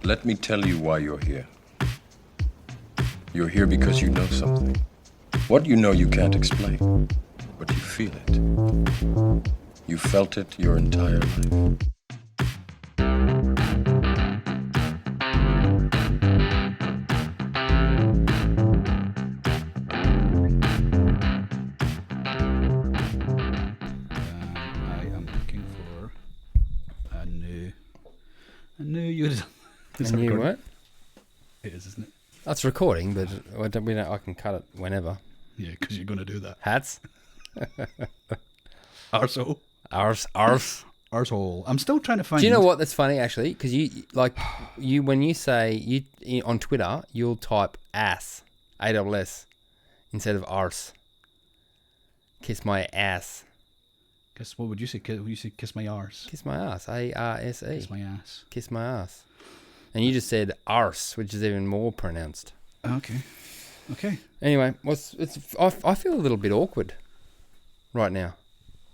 Let me tell you why you're here. You're here because you know something. What you know you can't explain, but you feel it. You felt it your entire life. A new what? It is, isn't it? That's recording, but I can cut it whenever. Yeah, because you're going to do that. Hats? Arsehole. Arsehole. I'm still trying to find... Do you know what? That's funny, actually, because when you say, on Twitter, you'll type ass, ASS, instead of arse. Kiss my ass. What would you say? Would you say kiss my arse? Kiss my ass, ARSE. Kiss my ass. Kiss my ass. And you just said arse, which is even more pronounced. Okay. Anyway, I feel a little bit awkward right now.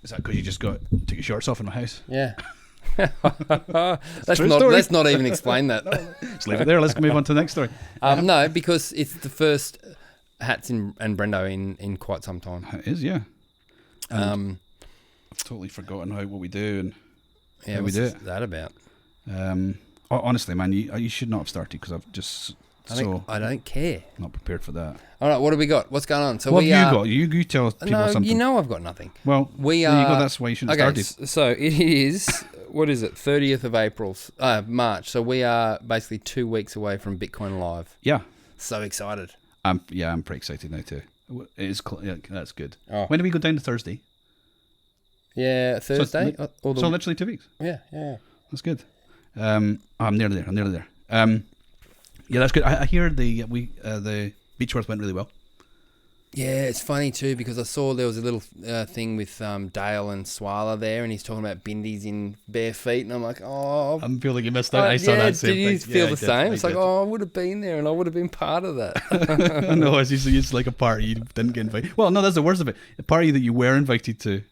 Is that because you just took your shorts off in my house? Yeah. Let's not even explain that. Let's leave it there. Let's move on to the next story. No, because it's the first Hats and Brendo in quite some time. It is, yeah. I've totally forgotten what we do and how we do it. What's that about? Honestly, man, you should not have started because I've just I don't care. Not prepared for that. All right, what do we got? What's going on? So what have you got? You tell people something. You know I've got nothing. Well, there you go. That's why you shouldn't have started. So it is, what is it, 30th of March. So we are basically 2 weeks away from Bitcoin Live. Yeah. So excited. I'm pretty excited now too. It is. That's good. Oh. When do we go down to Thursday? Yeah, Thursday. So literally 2 weeks. Yeah. That's good. I'm nearly there. Yeah, that's good. I hear the Beechworth went really well. Yeah, it's funny too because I saw there was a little thing with Dale and Swala there, and he's talking about bindies in bare feet, and I'm like, oh, I feel like you missed out. I saw that same thing. Did you feel the same? It's like, I would have been there, and I would have been part of that. No, it's like a party you didn't get invited. Well, no, that's the worst of it. A party that you were invited to,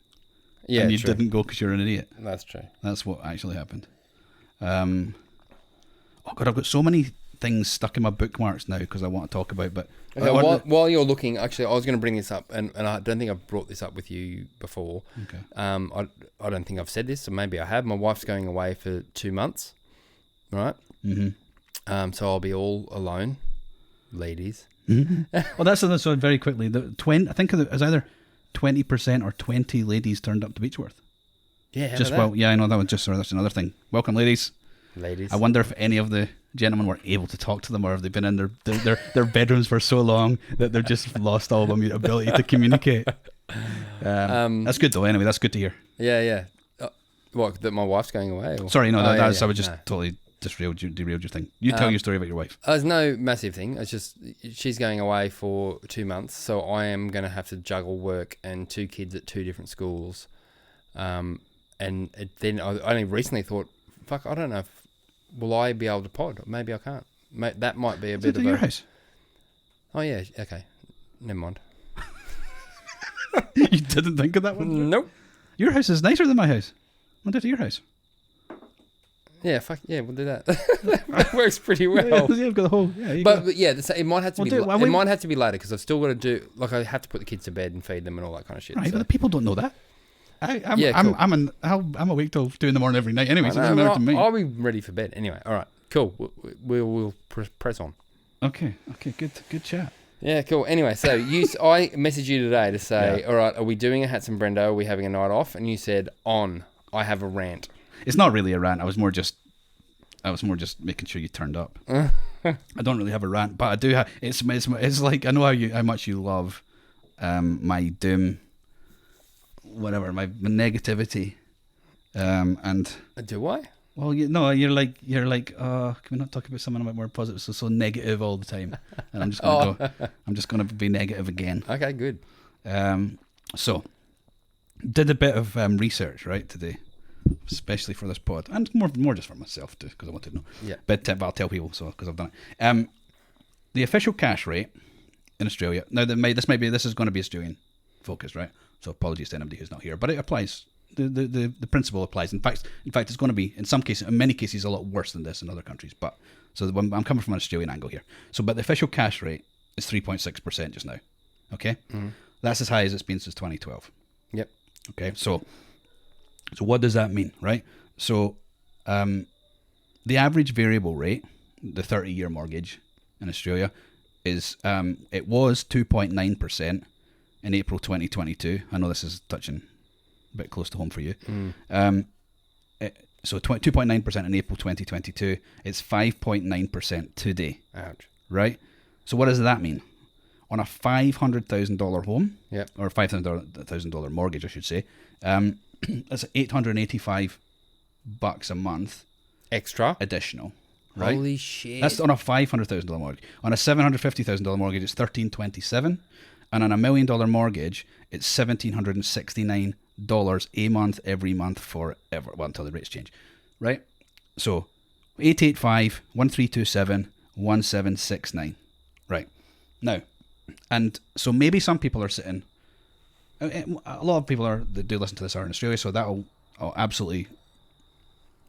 and you didn't go because you're an idiot. That's true. That's what actually happened. Oh God, I've got so many things stuck in my bookmarks now because I want to talk about. But okay, while you're looking, actually, I was going to bring this up, and I don't think I've brought this up with you before. Okay. I don't think I've said this, so maybe I have. My wife's going away for 2 months, right? Mm-hmm. So I'll be all alone, ladies. Mm-hmm. Well, that's so very quickly. I think it was either 20% or 20 ladies turned up to Beechworth. Yeah. I know that was that's another thing. Welcome, ladies. Ladies. I wonder if any of the gentlemen were able to talk to them, or have they been in their bedrooms for so long that they've just lost all the ability to communicate. That's good though. Anyway, that's good to hear. Yeah. What? That my wife's going away? Or? Sorry, no. I would just totally derailed your thing. You tell your story about your wife. There's no massive thing. It's just she's going away for 2 months, so I am going to have to juggle work and 2 kids at 2 different schools. And then I only recently thought, fuck, I don't know if will I be able to pod? Maybe I can't. That might be a bit of your house. Oh yeah, okay. Never mind. You didn't think of that one? Nope. Your house is nicer than my house. I'll do it to your house. Yeah, fuck yeah, we'll do that. That works pretty well. Yeah, I've got the whole. Yeah, but yeah, it might have to be. It might have to be later because I've still got to do. Like I have to put the kids to bed and feed them and all that kind of shit. Right, but the people don't know that. I'm awake till 2 a.m. every night anyway, so it doesn't matter to me. I'll be ready for bed anyway. All right, cool. We'll press on. Okay, good chat. Yeah, cool. Anyway, so I messaged you today to say, all right, are we doing a Hats and Brendo? Are we having a night off? And you said, I have a rant. It's not really a rant. I was more just making sure you turned up. I don't really have a rant, but I do have. It's like I know how much you love my doom. Whatever, my negativity, and do I? Well, you're like, can we not talk about something a bit more positive? So negative all the time, and I'm just gonna be negative again. Okay, good. So did a bit of research right today, especially for this pod, and more just for myself too, because I wanted to know. Yeah. But I'll tell people because I've done it. The official cash rate in Australia. Now this is going to be Australian focused, right? So apologies to anybody who's not here, but it applies the principle applies. In fact, it's going to be in many cases, a lot worse than this in other countries. But so I'm coming from an Australian angle here. So, but the official cash rate is 3.6% just now. Okay, that's as high as it's been since 2012. Yep. Okay, so what does that mean, right? So, the average variable rate, the 30-year mortgage in Australia, is it was 2.9% in April 2022. I know this is touching a bit close to home for you. So 2.9% in April 2022. It's 5.9% today. Ouch. Right? So what does that mean? On a $500,000 home, Yep. or $500,000 mortgage, I should say, that's $885 a month Extra. additional. Right? Holy shit. That's on a $500,000 mortgage. On a $750,000 mortgage, it's $1,327, and on a $1 million mortgage, it's $1,769 a month every month forever. Well, until the rates change, right? So 885, 1327, 1769, right? Now, and so maybe some people are sitting. A lot of people that do listen to this are in Australia, so that'll absolutely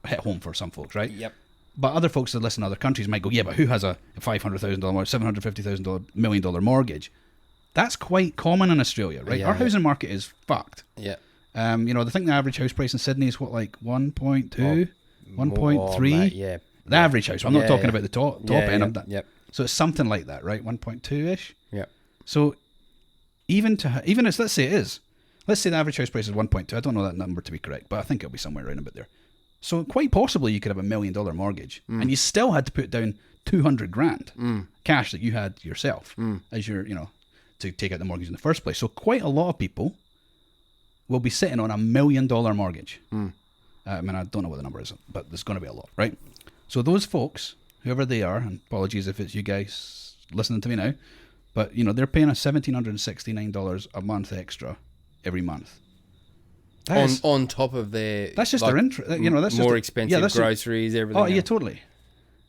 hit home for some folks, right? Yep. But other folks that listen in other countries might go, yeah, but who has a $500,000 mortgage, $750,000 $1 million mortgage? That's quite common in Australia, right? Yeah, Our housing market is fucked. Yeah. I think the average house price in Sydney is what, like 1.2, 1.3? Mate, yeah. The average house. I'm not talking about the top end of that. Yep. So it's something like that, right? 1.2-ish. Yep. So even as let's say the average house price is 1.2. I don't know that number to be correct, but I think it'll be somewhere around about there. So quite possibly you could have $1 million mortgage, and you still had to put down $200,000 cash that you had yourself as your, to take out the mortgage in the first place. So quite a lot of people will be sitting on $1 million mortgage. I mean, I don't know what the number is, but there's going to be a lot, right? So those folks, whoever they are, and apologies if it's you guys listening to me now, but they're paying a $1,769 a month extra every month. On top of their... That's just their interest. That's more just expensive groceries, everything. Oh, yeah, else. totally.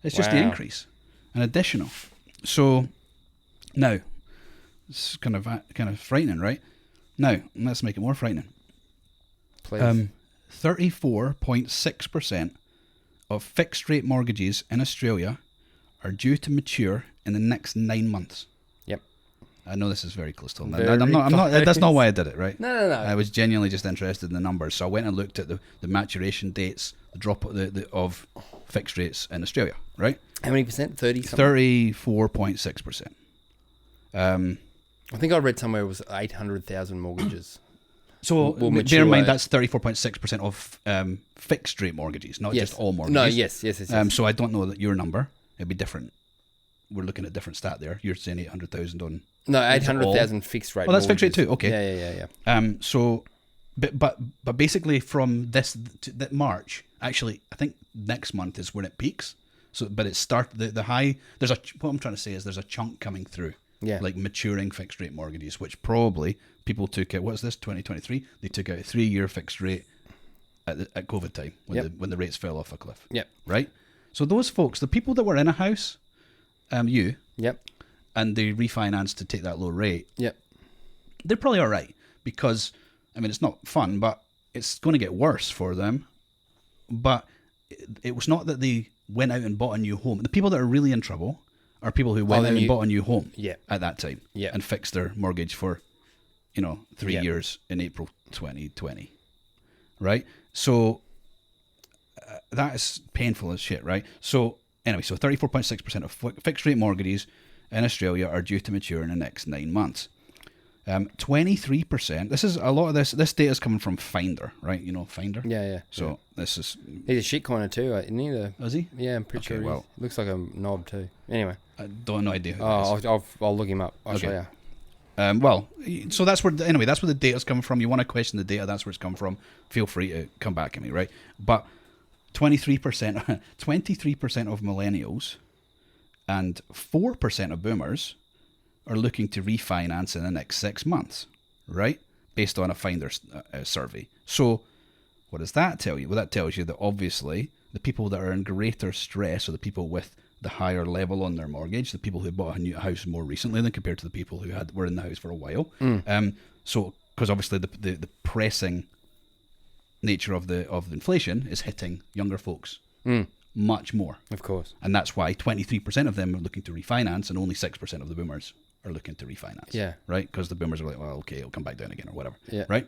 It's just the increase. An additional. So, now, it's kind of frightening, right? Now, let's make it more frightening. Please. 34.6% of fixed rate mortgages in Australia are due to mature in the next 9 months. Yep. I know this is very close to home. Very I'm not. That's not why I did it, right? No. I was genuinely just interested in the numbers, so I went and looked at the maturation dates, the drop of fixed rates in Australia, right? How many percent? 30 something? 34.6%. I think I read somewhere it was 800,000 mortgages. So will bear mature in mind that's 34.6% of fixed rate mortgages, not just all mortgages. No, yes. So I don't know that your number. It'd be different. We're looking at a different stat there. You're saying 800,000 on... No, 800,000 fixed rate. Oh, that's fixed rate mortgages. too. Okay. Yeah. So, but basically from that March, actually, I think next month is when it peaks. So, but it the high. What I'm trying to say is there's a chunk coming through. Yeah. Like maturing fixed rate mortgages, which probably people took out. What's this? 2023. They took out a 3-year fixed rate at COVID time when the rates fell off a cliff. Yep. Right. So those folks, the people that were in a house, you. Yep. And they refinanced to take that low rate. Yep. They're probably all right because, I mean, it's not fun, but it's going to get worse for them. But it was not that they went out and bought a new home. The people that are really in trouble are people who went out and bought a new home at that time and fixed their mortgage for, 3 years in April 2020. Right? So that is painful as shit, right? So anyway, so 34.6% of fixed rate mortgages in Australia are due to mature in the next 9 months. 23%. This is a lot of this. This data is coming from Finder, right? Finder. Yeah. So this is. He's a shitcoiner too, isn't he? Is he? Yeah, I'm pretty sure. Well, looks like a knob too. Anyway, I don't know idea who that is. I'll look him up. I'll show you. So that's where that's where the data's coming from. You want to question the data? That's where it's come from. Feel free to come back at me, right? But 23% of millennials and 4% of boomers are looking to refinance in the next 6 months, right? Based on a Finder survey. So what does that tell you? Well, that tells you that obviously the people that are in greater stress are the people with the higher level on their mortgage, the people who bought a new house more recently than compared to the people who were in the house for a while. So, because obviously the pressing nature of the inflation is hitting younger folks much more. Of course. And that's why 23% of them are looking to refinance, and only 6% of the boomers are looking to refinance. Yeah. Right? Because the boomers are like, well, okay, it'll come back down again or whatever. Yeah. Right?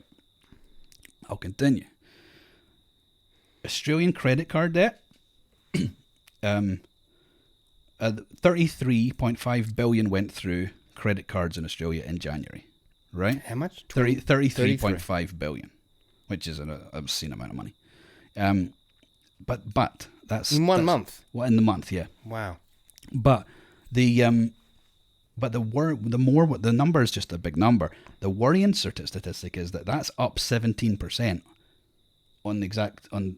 I'll continue. Australian credit card debt. 33.5 billion went through credit cards in Australia in January. Right? How much? 33.5 billion, which is an obscene amount of money. But that's in one month. Well, in the month, yeah. Wow. But the number is just a big number. The worrying statistic is that that's up 17% on the exact on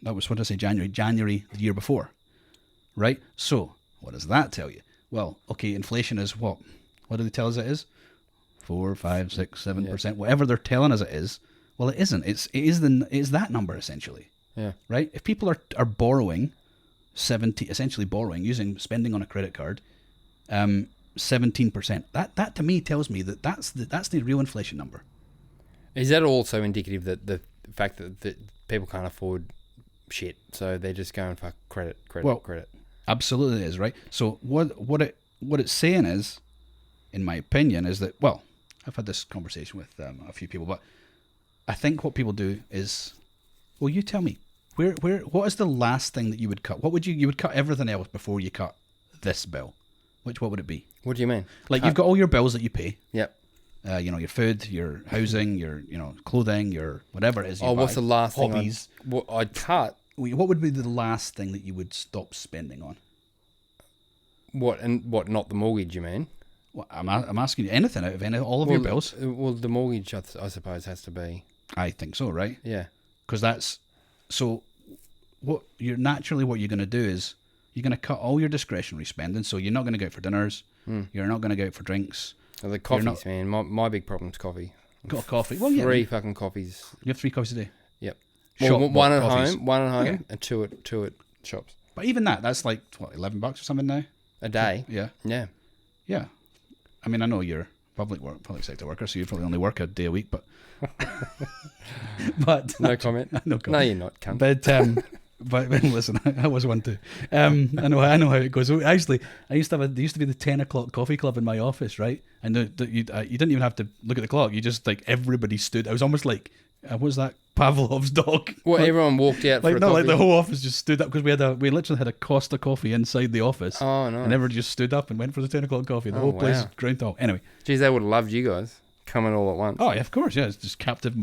that was, what did I say, January the year before, right? So what does that tell you? Well, okay, inflation is what do they tell us it is? 4, 5, 6, 7%, whatever they're telling us it is. Well, it isn't. It is that number essentially. Yeah. Right. If people are borrowing, spending on a credit card, 17%. That to me tells me that that's the real inflation number. Is that also indicative that the fact that people can't afford shit, so they're just going for credit? Absolutely it is, right? So what it's saying is, in my opinion, is that, well, I've had this conversation with a few people, but I think what people do is, well, you tell me, what is the last thing that you would cut? What would you would cut everything else before you cut this bill? What would it be? What do you mean? Like, you've got all your bills that you pay. Yep. Your food, your housing, your clothing, your whatever it is. What's the last hobbies? Thing I'd cut? What would be the last thing that you would stop spending on? What not the mortgage? You mean? Well, I'm asking you anything out of all of your bills. Well, the mortgage, I suppose, has to be. I think so, right? Yeah. Because that's so. What you're going to do is you're going to cut all your discretionary spending. So you're not going to go out for dinners. You're not going to go out for drinks. Oh, the coffees, man. My big problem's coffee. Got coffee. Well, yeah. 3 fucking coffees. You have 3 coffees a day. Yep. Shop Well, one at coffees. home, Okay. and two at shops. But even that's like what, $11 or something now. A day. Yeah. Yeah. Yeah. I mean, I know you're public sector worker, so you probably only work a day a week, but No comment. No comment. No, you're not, cunt. But listen, I was one too. I know how it goes. Actually, there used to be the 10 o'clock coffee club in my office, right? And you didn't even have to look at the clock. You just, like, everybody stood. I was almost like, what was that, Pavlov's dog? Well, everyone walked out for a coffee. Like the whole office just stood up because we literally had a Costa coffee inside the office. Oh no! And everybody just stood up and went for the 10 o'clock coffee. The whole place ground tall. Anyway, geez, they would have loved you guys coming all at once. Oh yeah, of course, yeah. It's just captive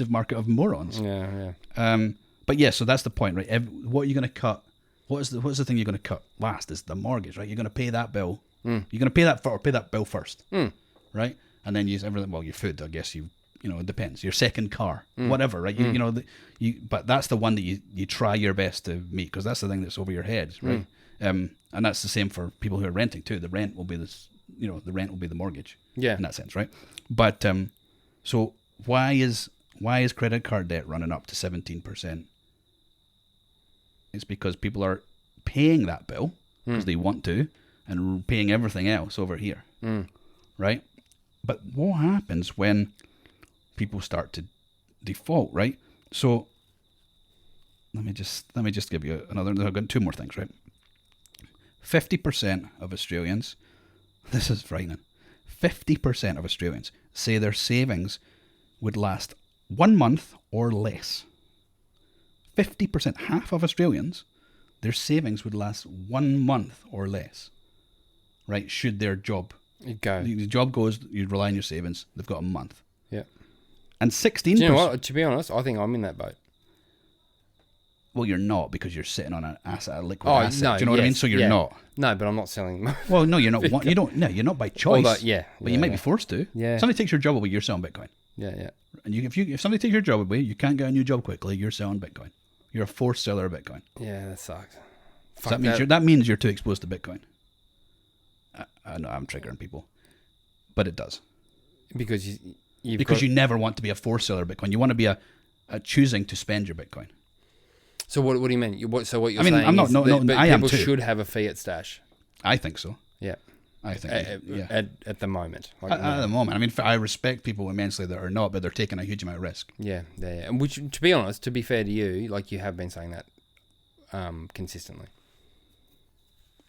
market of morons. Yeah. But yeah, so that's the point, right? What are you going to cut? What's the thing you're going to cut last? Is the mortgage, right? You're going to pay that bill. You're going to pay that bill first, right? And then use everything. Well, your food, I guess it depends. Your second car, whatever, right? But that's the one that you try your best to meet, because that's the thing that's over your head, right? And that's the same for people who are renting too. The rent will be the rent will be the mortgage. Yeah. In that sense, right? But so why is credit card debt running up to 17%? It's because people are paying that bill because they want to, and paying everything else over here, right? But what happens when people start to default, right? So let me just give you another. I've got 2 more things, right? 50% of Australians, this is frightening. 50% of Australians say their savings would last 1 month or less. 50%, half of Australians, their savings would last 1 month or less, right? Should their job go. The job goes, you rely on your savings, they've got a month. Yeah. And 16%. Do you know what? To be honest, I think I'm in that boat. Well, you're not, because you're sitting on a liquid asset. No, do you know what I mean? So you're not. No, but I'm not selling them. Well, no, you're not. You're not by choice. But you might be forced to. Yeah. Somebody takes your job away, you're selling Bitcoin. Yeah. And if somebody takes your job away, you can't get a new job quickly, you're selling Bitcoin. You're a forced seller of Bitcoin. Yeah, that sucks. So that means you're too exposed to Bitcoin. I know I'm triggering people, but it does. Because you never want to be a forced seller of Bitcoin. You want to be a choosing to spend your Bitcoin. So what do you mean? So what you're saying I'm not, is that I am people should have a fiat stash. I think so. Yeah. I think. At the moment. At the moment. I mean, I respect people immensely that are not, but they're taking a huge amount of risk. Yeah. And which, to be honest, to be fair to you, like you have been saying that consistently.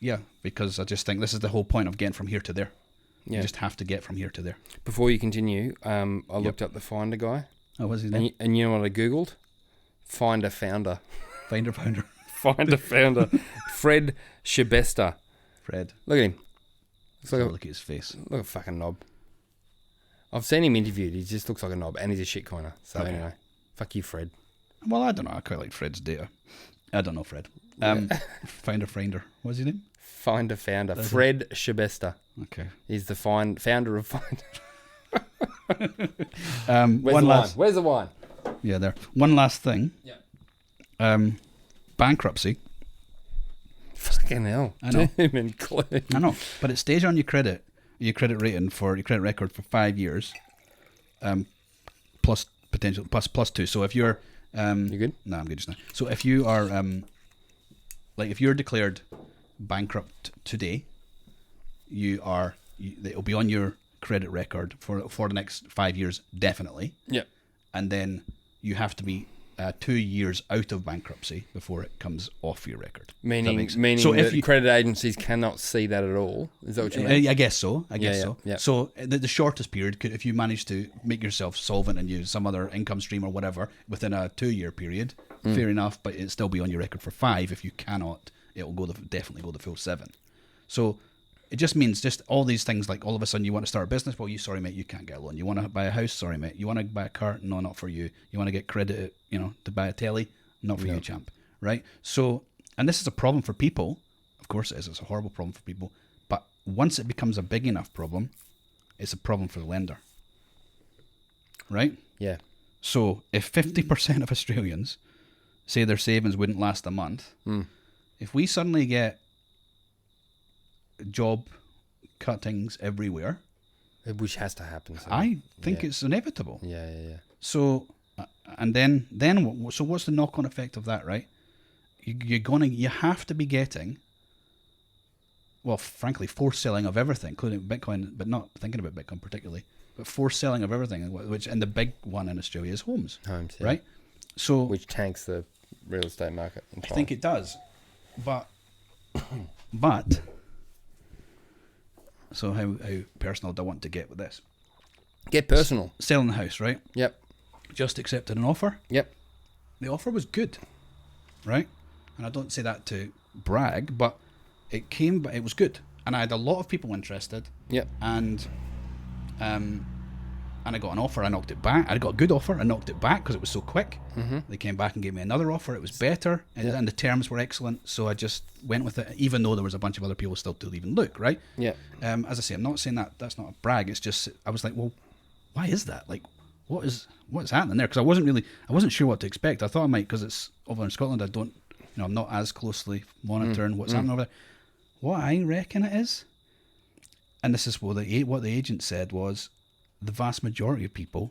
Yeah, because I just think this is the whole point of getting from here to there. Yeah. You just have to get from here to there. Before you continue, I looked up the Finder guy. Oh, what's his name? And you know what I Googled? Finder founder. Finder founder. Finder founder. Fred Shibesta. Fred. Look at him. Look at his face. Look a fucking knob. I've seen him interviewed. He just looks like a knob, and he's a shit coiner. So anyway, fuck you, Fred. Well, I don't know. I quite like Fred's data. I don't know Fred. Finder. What's his name? Finder founder. Fred Shibesta. Okay. He's the founder of Finder. Where's the wine? Yeah, there. One last thing. Yeah. Bankruptcy. Fucking hell. I know. Doom and gloom. I know, but it stays on your credit rating for your credit record for 5 years, plus potential plus 2. So if you're you good? No, I'm good just now. So if you are if you're declared bankrupt today, it'll be on your credit record for the next 5 years definitely. Yeah. And then you have to be 2 years out of bankruptcy before it comes off your record. Meaning so that credit agencies cannot see that at all. Is that what you mean? I guess so. I guess so. Yeah. So the shortest period, if you manage to make yourself solvent and use some other income stream or whatever within a 2-year period, fair enough, but it'll still be on your record for 5. If you cannot, it'll definitely go the full 7. So it just means just all these things, like all of a sudden you want to start a business, well, sorry mate, you can't get a loan. You want to buy a house, sorry mate. You want to buy a car, no, not for you. You want to get credit, to buy a telly, not for you, champ. Right? So, and this is a problem for people. Of course it is. It's a horrible problem for people. But once it becomes a big enough problem, it's a problem for the lender. Right? Yeah. So if 50% of Australians say their savings wouldn't last a month, if we suddenly get job cuttings everywhere, which has to happen. So. I think it's inevitable. Yeah. So, and then so what's the knock-on effect of that, right? You have to be getting, well, frankly, forced selling of everything, including Bitcoin, but not thinking about Bitcoin particularly, but forced selling of everything, and the big one in Australia is homes, yeah. right? So, which tanks the real estate market entirely. I think it does, but. So how personal do I want to get with this? Get personal. Selling the house, right? Yep. Just accepted an offer. Yep. The offer was good, right? And I don't say that to brag, but it was good. And I had a lot of people interested. Yep. And I got an offer, I knocked it back. I got a good offer, I knocked it back because it was so quick. Mm-hmm. They came back and gave me another offer. It was better, and the terms were excellent. So I just went with it, even though there was a bunch of other people still to even look, right? Yeah. As I say, I'm not saying that's not a brag. It's just I was like, well, why is that? Like, what's happening there? Because I wasn't sure what to expect. I thought I might, because it's over in Scotland. I'm not as closely monitoring what's happening over there. What I reckon it is, and this is what the agent said was, the vast majority of people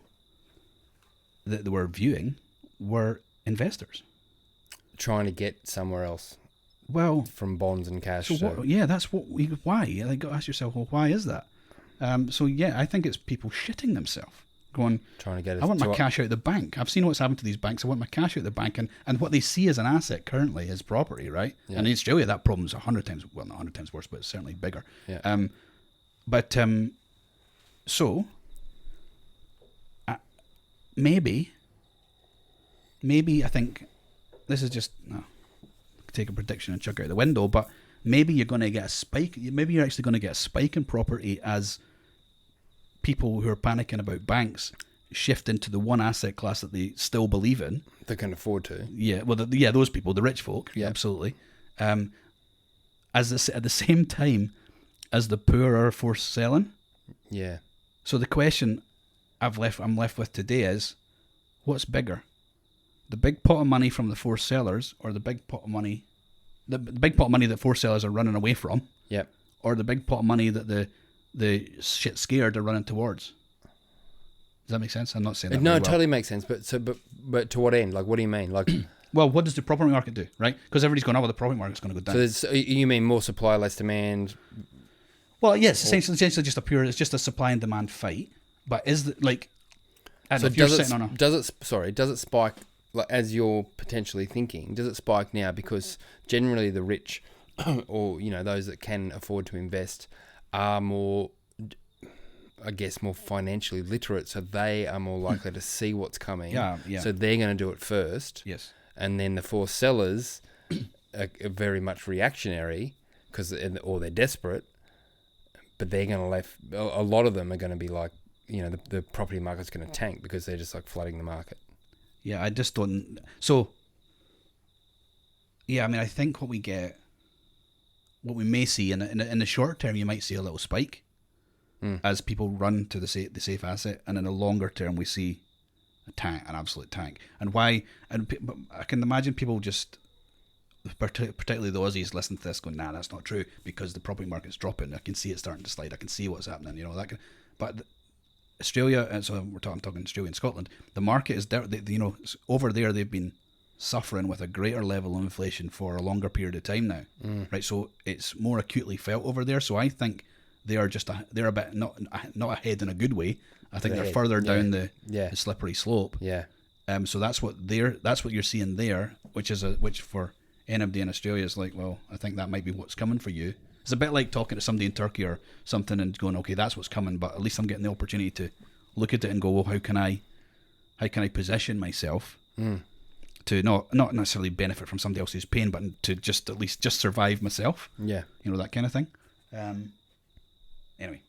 that they were viewing were investors trying to get somewhere else. Well, from bonds and cash. That's why. You got to ask yourself, well, why is that? I think it's people shitting themselves, going, trying to get. I want my cash out of the bank. I've seen what's happened to these banks. I want my cash out of the bank, and what they see as an asset currently is property, right? Yeah. And in Australia, that problem's 100 times, well, not 100 times worse, but it's certainly bigger. Yeah. So. Maybe I think this is just take a prediction and chuck it out the window, but maybe you're going to get a spike. Maybe you're actually going to get a spike in property as people who are panicking about banks shift into the one asset class that they still believe in. They can afford to. Yeah, well, those people, the rich folk, absolutely. At the same time as the poor are forced selling. Yeah. So the question I'm left with today is, what's bigger, the big pot of money from the forced sellers, or the big pot of money that forced sellers are running away from? Yep. Or the big pot of money that the shit scared are running towards? Does that make sense? I'm not saying that. No, it totally makes sense. But to what end? Like, what do you mean? Like, well, what does the property market do, right? Because everybody's going, oh, well, the property market's going to go down. So you mean more supply, less demand? Well, yes, essentially just it's just a supply and demand fight. But is the, like, I don't So know, if you're sitting on a, does it spike, like, as you're potentially thinking? Does it spike now because generally the rich, or those that can afford to invest, are more, I guess, more financially literate, so they are more likely to see what's coming. Yeah. So they're going to do it first. Yes. And then the forced sellers are very much reactionary or they're desperate, but they're going to a lot of them are going to be like, the property market's going to tank because they're just like flooding the market. Yeah, I just don't. So, yeah, I mean, I think what we may see in the short term, you might see a little spike as people run to the safe asset, and in the longer term, we see an absolute tank. And why? But I can imagine people just, particularly the Aussies, listen to this going, nah, that's not true, because the property market's dropping. I can see it starting to slide. I can see what's happening. But Australia, and so I'm talking Australia and Scotland. The market is there. Over there, they've been suffering with a greater level of inflation for a longer period of time now, right? So it's more acutely felt over there. So I think they are they're a bit not ahead in a good way. I think they're further down the slippery slope. Yeah. So that's what you're seeing there, which for anybody in Australia is like, well, I think that might be what's coming for you. It's a bit like talking to somebody in Turkey or something and going, okay, that's what's coming, but at least I'm getting the opportunity to look at it and go, well, how can I position myself to not necessarily benefit from somebody else's pain, but to just at least just survive myself. Yeah. That kind of thing. Anyway.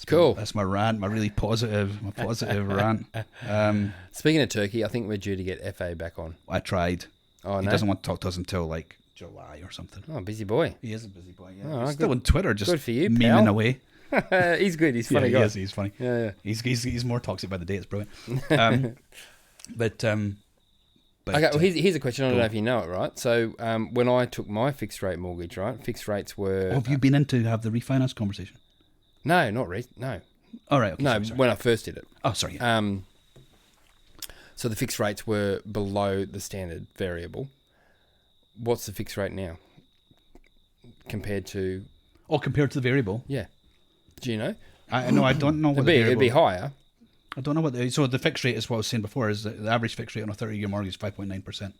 Cool. That's my rant, my positive rant. Speaking of Turkey, I think we're due to get FA back on. I tried. Oh, he doesn't want to talk to us until like July or something. Oh, busy boy. He is a busy boy, yeah. Oh, he's still on Twitter, just good for you, memeing pal. away. He's good. He's funny guy. He's funny. Yeah. He's more toxic by the day. It's brilliant. But okay, well, here's a question. I don't know if you know it, right? So when I took my fixed rate mortgage, right, fixed rates were... have you been in to have the refinance conversation? No, not no. All right. Okay, no, sorry. when I first did it. Oh, sorry. Yeah. So the fixed rates were below the standard variable. What's the fixed rate now compared to... Oh, compared to the variable? Yeah. Do you know? I know. I don't know what the variable... It'd be higher. I don't know what so the fixed rate is what I was saying before, is the average fixed rate on a 30-year mortgage is 5.9%.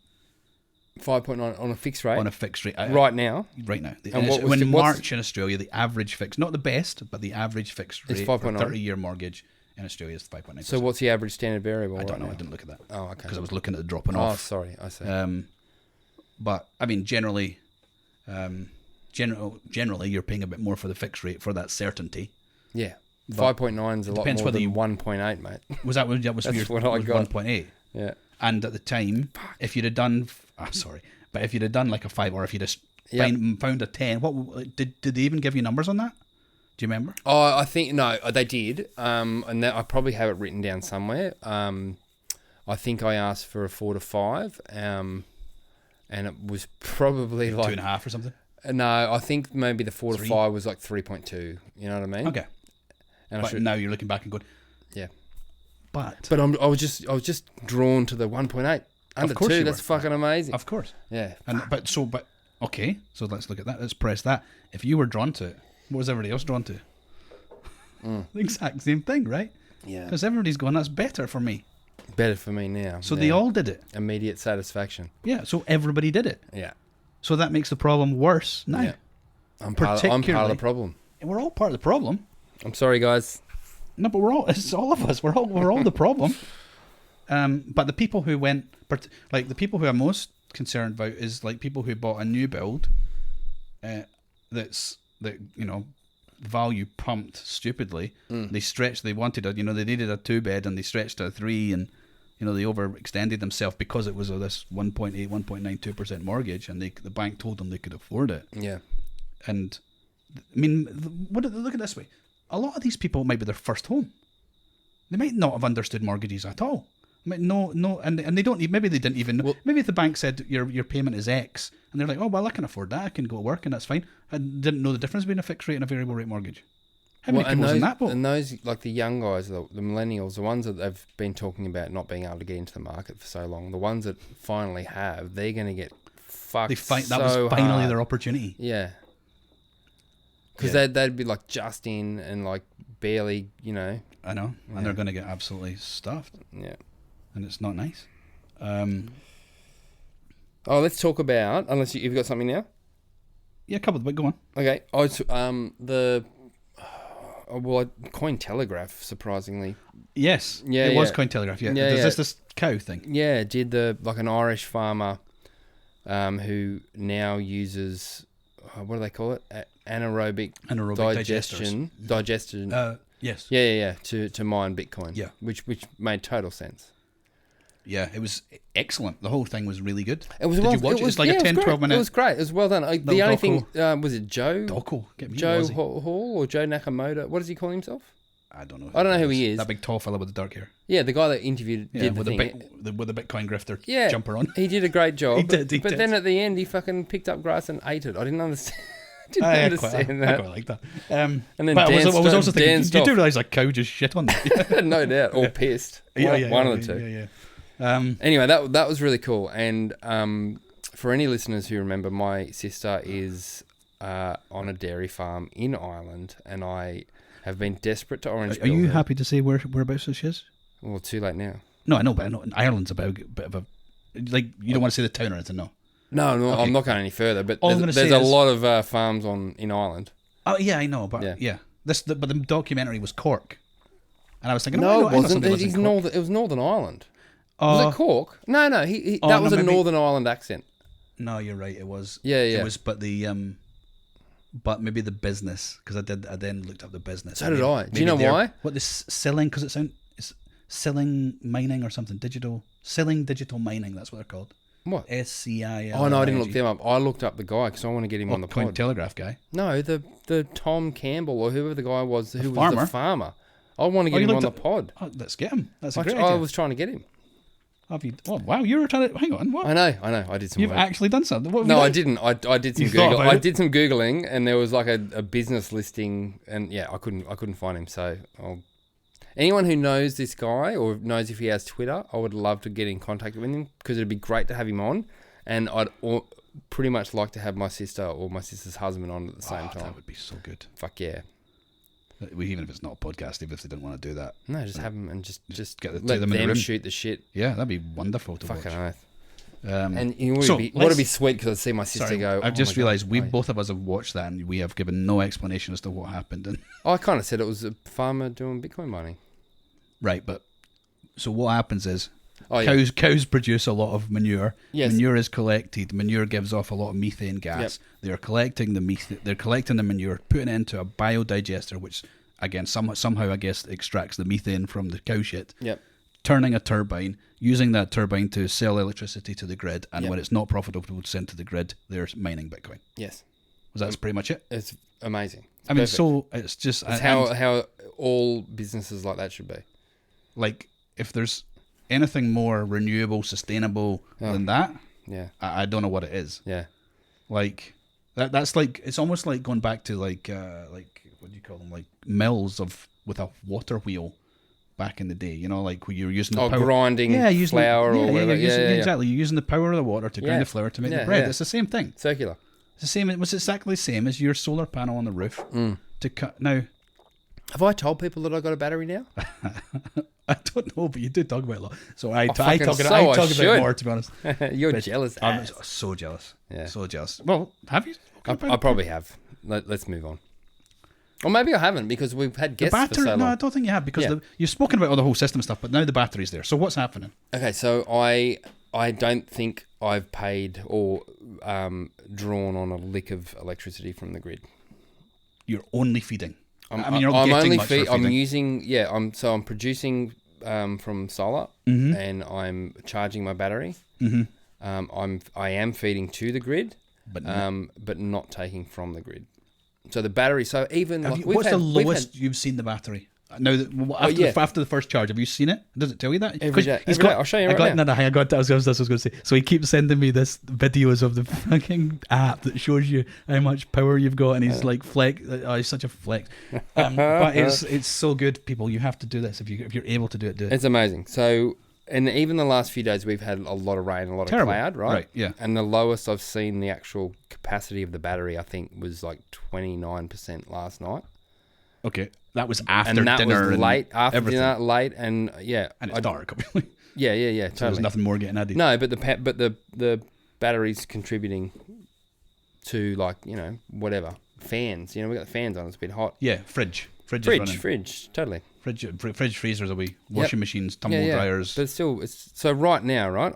5.9 on a fixed rate? On a fixed rate. Right now? Right now. And March in Australia, the average fixed, not the best, but the average fixed rate for a 5.9. 30-year mortgage in Australia is 5.9%. So what's the average standard variable? I don't know. Now? I didn't look at that. Oh, okay. Because I was looking at the dropping off. Oh, sorry. I see. But, I mean, generally, you're paying a bit more for the fixed rate for that certainty. Yeah. 5.9 is a lot more than 1.8, mate. Was that what That's your, what I got. 1.8? Yeah. And at the time, if you'd have done, if you'd have done like a 5, or if you'd have found a 10, what did they even give you numbers on that? Do you remember? Oh, I think, no, they did. And I probably have it written down somewhere. I think I asked for a 4 to 5, and it was probably like 2.5 or something. No, I think maybe the 4 to 5 was like 3.2. You know what I mean? Okay. But now you're looking back and going, yeah. But I was just drawn to the 1.8 under 2. That's fucking amazing. Of course. Yeah. But okay. So let's look at that. Let's press that. If you were drawn to it, what was everybody else drawn to? The exact same thing, right? Yeah. Because everybody's going, that's better for me. Better for me now. So they all did it. Immediate satisfaction. Yeah. So everybody did it. Yeah. So that makes the problem worse now. Yeah. I'm part of the problem. And we're all part of the problem. I'm sorry, guys. No, but it's all of us. We're all the problem. But the people who went, like the people who I'm most concerned about is like people who bought a new build, value pumped stupidly. They stretched. They wanted they needed a 2-bed and they stretched to a 3, and they overextended themselves because it was this 1.92% mortgage, and the bank told them they could afford it. Yeah. And I mean, look at it this way. A lot of these people might be their first home. They might not have understood mortgages at all. And they don't. Maybe they didn't even know. Well, maybe if the bank said your payment is X, and they're like, oh well, I can afford that. I can go to work, and that's fine. I didn't know the difference between a fixed rate and a variable rate mortgage. How many people was in that boat? And those, like the young guys, the millennials, the ones that they've been talking about not being able to get into the market for so long, the ones that finally have, they're going to get fucked. That was finally their opportunity. Yeah. Because they'd be like just in and like barely, you know. I know, Yeah. and they're going to get absolutely stuffed, Yeah. and it's not nice. Oh, let's talk about, unless you've got something now. Yeah, a couple, but go on. Okay. Cointelegraph, surprisingly. Yes, Yeah, it was yeah. Cointelegraph. Yeah, Yeah, there's yeah. this cow thing. Yeah, did an Irish farmer who now uses, what do they call it? Anaerobic Anaerobic digestion. Yes. Yeah, to mine Bitcoin. Yeah. Which made total sense. Yeah, it was excellent. The whole thing was really good. It was. Did you watch it? It's like a 10, 12 minute. It was great. It was well done. The only thing was it Joe Doco. Get me, Joe was he? Hall or Joe Nakamoto? What does he call himself? I don't know. I don't know who he is. That big tall fella with the dark hair. Yeah, the guy that interviewed did with the thing. with the Bitcoin grifter Yeah, jumper on. He did a great job. He did. But then at the end, he fucking picked up grass and ate it. I didn't understand. I that. quite like that. And then but Dan I was also thinking, Dan you stopped. do realise a cow just shit on that? No doubt, or pissed. One of the two. Yeah. Anyway, that was really cool. And for any listeners who remember, my sister is on a dairy farm in Ireland, and I have been desperate to orange. Are you happy to say whereabouts she is? Well, too late now. No, I know, but I know Ireland's a bit of a like. You don't want to say the town or anything, no. No, Okay. I'm not going any further. But All I'm there's gonna a say is- lot of farms in Ireland. Oh yeah, I know, but Yeah. but the documentary was Cork, and I was thinking, No, I know it wasn't. somebody lives in He's Cork. it was Northern Ireland. Was it Cork? No. That was no, a maybe- Northern Ireland accent. No, you're right. It was. Yeah, yeah. It was, but but maybe the business, because I then looked up the business. So did I. Do you maybe know they're- why? What this selling? Because it's selling mining or something selling digital mining. That's what they're called. What? SCI. Oh no, I didn't look them up. I looked up the guy because I want to get him on the pod. Cointelegraph guy. No, the Tom Campbell or whoever the guy was who was farmer? the farmer. I want to get you him on looked the pod. Oh, let's get him. That's a I great idea. was trying to get him. Have you? Oh wow, you were trying to. Hang on, what? I know. I did some. You've work. actually done something. What have No, you I done? didn't. I did some You thought Google. about I it? did some googling, and there was like a business listing, and yeah, I couldn't find him. So anyone who knows this guy or knows if he has Twitter, I would love to get in contact with him because it'd be great to have him on, and I'd pretty much like to have my sister or my sister's husband on at the same time. That would be so good. Fuck yeah. Even if it's not a podcast, even if they didn't want to do that. No, just have them and just get the two let of them in the room. shoot the shit. Yeah, that'd be wonderful to Fucking watch. oath. And it would so be sweet because I'd see my sister go. I've "Oh just my God, realised wait." both of us have watched that and we have given no explanation as to what happened. And I kind of said it was a farmer doing Bitcoin mining. right, but so what happens is Oh, yeah. cows produce a lot of manure. Yes. Manure is collected. Manure gives off a lot of methane gas. Yep. They're collecting the methane. They're collecting the manure, putting it into a biodigester, which again somehow I guess extracts the methane from the cow shit. Yep. Turning a turbine, using that turbine to sell electricity to the grid, and Yep. when it's not profitable to send to the grid, they're mining Bitcoin. Yes. That's pretty much it. It's amazing. It's I mean, perfect. so it's just It's and, how all businesses like that should be. like if there's anything more renewable, sustainable than that, Yeah. I don't know what it is. Yeah. Like that's like it's almost like going back to like what do you call them, like mills with a water wheel back in the day, you know, like where you're using the power, grinding using flour or whatever. you're using, Yeah. exactly. You're using the power of the water to grind Yeah. the flour to make Yeah, the bread. yeah. It's the same thing. Circular. It's the same. It was exactly the same as your solar panel on the roof to cut. Now, Have I told people that I got a battery now? I don't know, but you do talk about it a lot. So I fucking talk so about I it should. more, to be honest. You're But jealous. I'm ass. so jealous. Yeah. So jealous. Well, have you? I probably have. Let's move on. Or maybe I haven't because we've had The guests for battery? so long. No, I don't think you have because Yeah. you've spoken about all the whole system stuff, but now the battery's there. So what's happening? Okay, so I don't think I've paid or drawn on a lick of electricity from the grid. You're only feeding. I'm you're not getting only much for I'm feeding. using I'm producing from solar Mm-hmm. and I'm charging my battery. Mm-hmm. I am feeding to the grid, But but not taking from the grid. So the battery. So even like what's the lowest you've seen the battery? Now, after the first charge, have you seen it? Does it tell you that? Every 'Cause day. he's Every day. I'll show you right now. I got that. That's what I was going to say. So he keeps sending me this videos of the fucking app that shows you how much power you've got, and he's like flex. Oh, he's such a flex. But it's so good, people. You have to do this if you're able to do it. Do it. It's amazing. So And even the last few days, we've had a lot of rain, a lot Terrible. of cloud, right? Right, yeah. And the lowest I've seen the actual capacity of the battery, I think, was like 29% last night. Okay, that was after And that dinner was and late, after everything. dinner, late, and yeah. And it's dark, obviously. Yeah, So there's totally. nothing more getting added. No, but the battery's contributing to, like, you know, whatever. Fans, you know, we got the fans on, it's a bit hot. Yeah, fridge is running. Fridge, totally. Fridge, freezers away. Washing machines, tumble dryers. But still, so right now, right?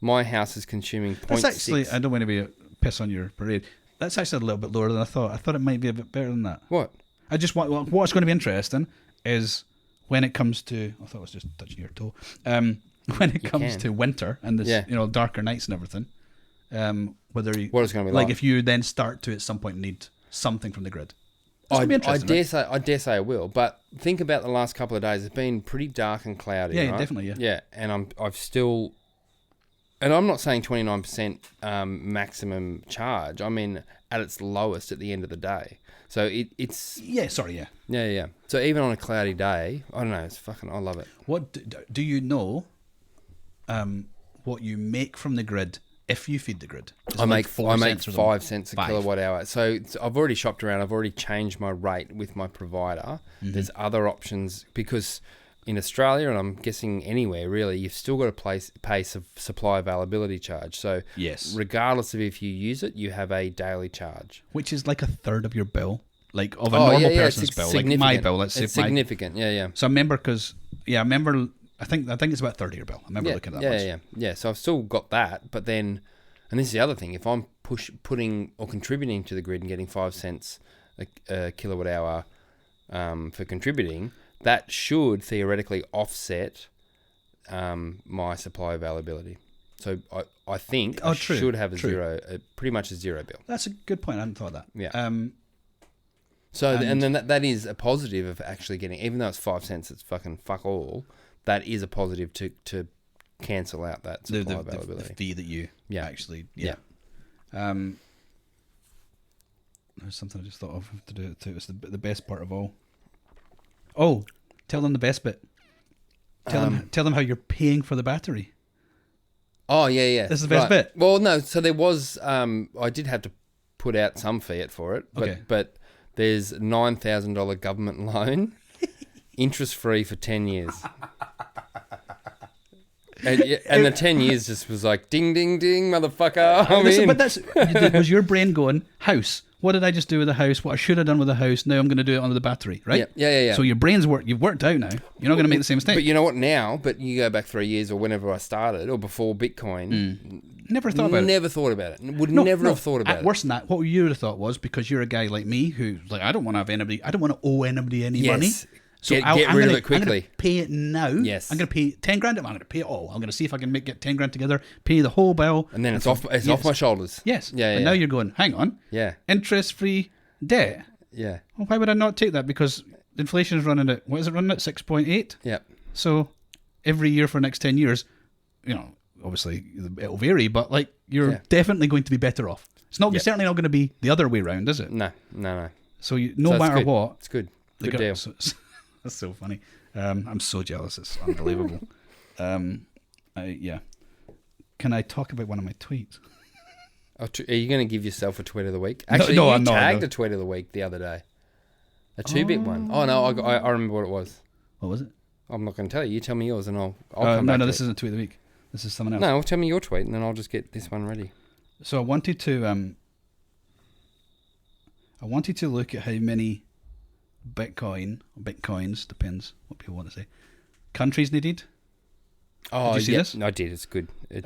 My house is consuming 0.6. That's actually, I don't want to be a piss on your parade. That's actually a little bit lower than I thought. I thought it might be a bit better than that. What? I just want, what's going to be interesting is when it comes to, I thought I was just touching your toe. When it comes to winter and this, you know, darker nights and everything, whether you, what it's going to be like if you then start to at some point need something from the grid. I dare say I will, but think about the last couple of days. It's been pretty dark and cloudy. Yeah, right? definitely. Yeah. Yeah, and I'm not saying 29% maximum charge. I mean at its lowest at the end of the day. So it's yeah. Sorry, yeah. Yeah. So even on a cloudy day, I don't know. It's fucking. I love it. What do you know? What you make from the grid if you feed the grid? I make 5 cents a 5 kilowatt hour. So I've already shopped around. I've already changed my rate with my provider. Mm-hmm. There's other options because in Australia, and I'm guessing anywhere really, you've still got to pay supply availability charge. So yes, regardless of if you use it, you have a daily charge, which is like a third of your bill, like of a normal person's bill, like my bill. Let's say it's significant. Yeah. So I remember I think it's about 30 your bill. I remember looking at that. Yeah. So I've still got that, but then, and this is the other thing: if I'm putting or contributing to the grid and getting 5 cents a kilowatt hour for contributing, that should theoretically offset my supply availability. So I think I should have pretty much a zero bill. That's a good point. I hadn't thought of that. Yeah. And then that is a positive of actually getting, even though it's 5 cents, it's fucking fuck all. That is a positive to cancel out that supply availability. The fee that you actually there's something I just thought of to do it too. It's the best part of all. Oh, tell them the best bit. Tell them how you're paying for the battery. Oh yeah. This is the best bit. Well, no. So there was I did have to put out some fiat for it, but there's $9,000 government loan, interest free for 10 years. And the 10 years just was like, ding, ding, ding, motherfucker. But was your brain going, house? What did I just do with the house? What I should have done with the house? Now I'm going to do it under the battery, right? Yeah. So your brain's you've worked out now. You're not going to make the same mistake. But you know what? Now, you go back 3 years or whenever I started or before Bitcoin. Never thought about it. Never thought about it. Would never have thought about it. Worse than that, what you would have thought was, because you're a guy like me who's like, I don't want to have anybody, I don't want to owe anybody any money. So get rid of it quickly. I'm going to pay it now. Yes. I'm going to pay 10 grand. I'm going to pay it all. I'm going to see if I can get 10 grand together, pay the whole bill. And then it's off my shoulders. Yes. But now you're going, hang on. Yeah. Interest-free debt. Yeah. Well, why would I not take that? Because inflation is running at, what is it running at? 6.8? Yeah. So every year for the next 10 years, obviously it'll vary, but like you're definitely going to be better off. It's not certainly not going to be the other way around, is it? No. So no matter what, it's good. Good deal. That's so funny. I'm so jealous. It's unbelievable. Can I talk about one of my tweets? Are you going to give yourself a tweet of the week? Actually, you tagged a tweet of the week the other day. A 2-bit one. Oh no, I remember what it was. What was it? I'm not going to tell you. You tell me yours, and I'll come back. No, this isn't tweet of the week. This is someone else. No, tell me your tweet, and then I'll just get this one ready. So I wanted to look at how many bitcoins, depends what people want to say, countries needed. Oh, did you see this? No, I did. It's good. Do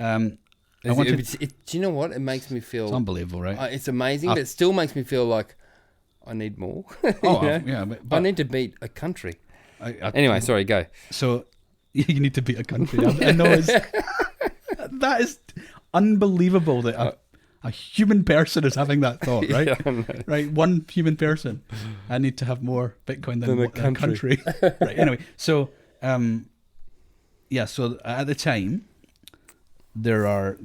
you know what? It makes me feel... It's unbelievable, right? It's amazing, but it still makes me feel like I need more. But I need to beat a country. Anyway, sorry, go. So you need to beat a country. I know that is unbelievable that a human person is having that thought, right? Right, one human person. I need to have more Bitcoin than a country. Right. Anyway, so so at the time there were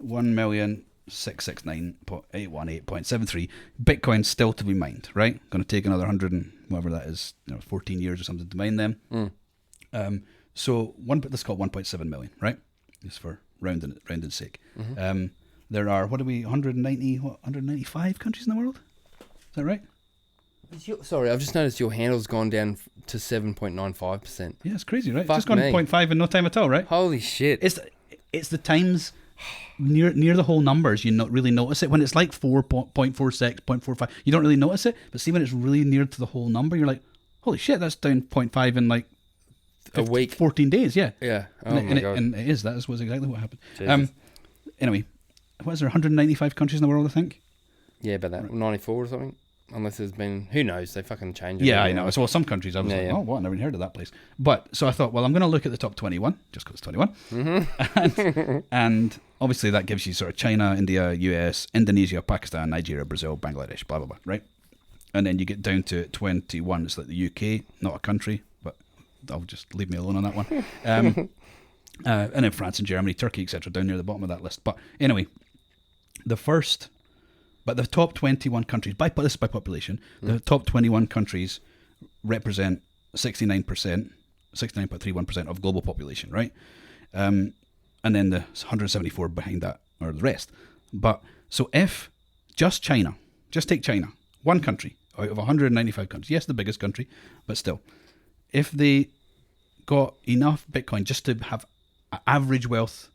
1,669,818.73 Bitcoins still to be mined. Right, going to take another 100 and whatever that is, 14 years or something to mine them. So let's call it 1.7 million, right? Just for rounding sake. There are 195 countries in the world. Is that right? Sorry, I've just noticed your handle's gone down to 7.95%. Yeah, it's crazy, right? Fuck It's just gone me. 0.5 in no time at all, right? Holy shit! It's the times near the whole numbers you not really notice it. When it's like 4.46, 0.45, you don't really notice it. But see, when it's really near to the whole number, you're like, holy shit, that's down 0.5 in like a week, 14 days. Yeah. Yeah. Oh and my god. And it is. That was exactly what happened. Jesus. Anyway, what is there? 195 countries in the world, I think. Yeah, about that 94 or something. Unless there's been, who knows? They fucking change it. Yeah, I know. So some countries, I was Yeah, like, yeah. oh, what? I never even heard of that place. But so I thought, well, I'm going to look at the top 21, just because it's 21. and obviously that gives you sort of China, India, US, Indonesia, Pakistan, Nigeria, Brazil, Bangladesh, blah, blah, blah, right? And then you get down to 21. It's like the UK, not a country, but I'll just leave me alone on that one. And then France and Germany, Turkey, etc., down near the bottom of that list. But anyway, the top 21 countries, this is by population, the top 21 countries represent 69.31% of global population, right? And then the 174 behind that are the rest. But so if just take China, one country out of 195 countries, yes, the biggest country, but still, if they got enough Bitcoin just to have average wealth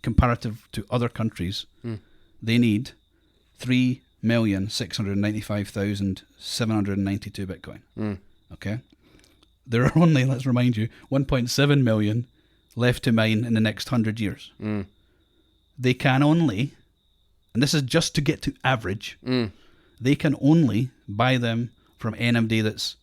comparative to other countries, they need 3,695,792 Bitcoin. Okay? There are only, let's remind you, 1.7 million left to mine in the next 100 years. They can only, and this is just to get to average, they can only buy them from anybody that's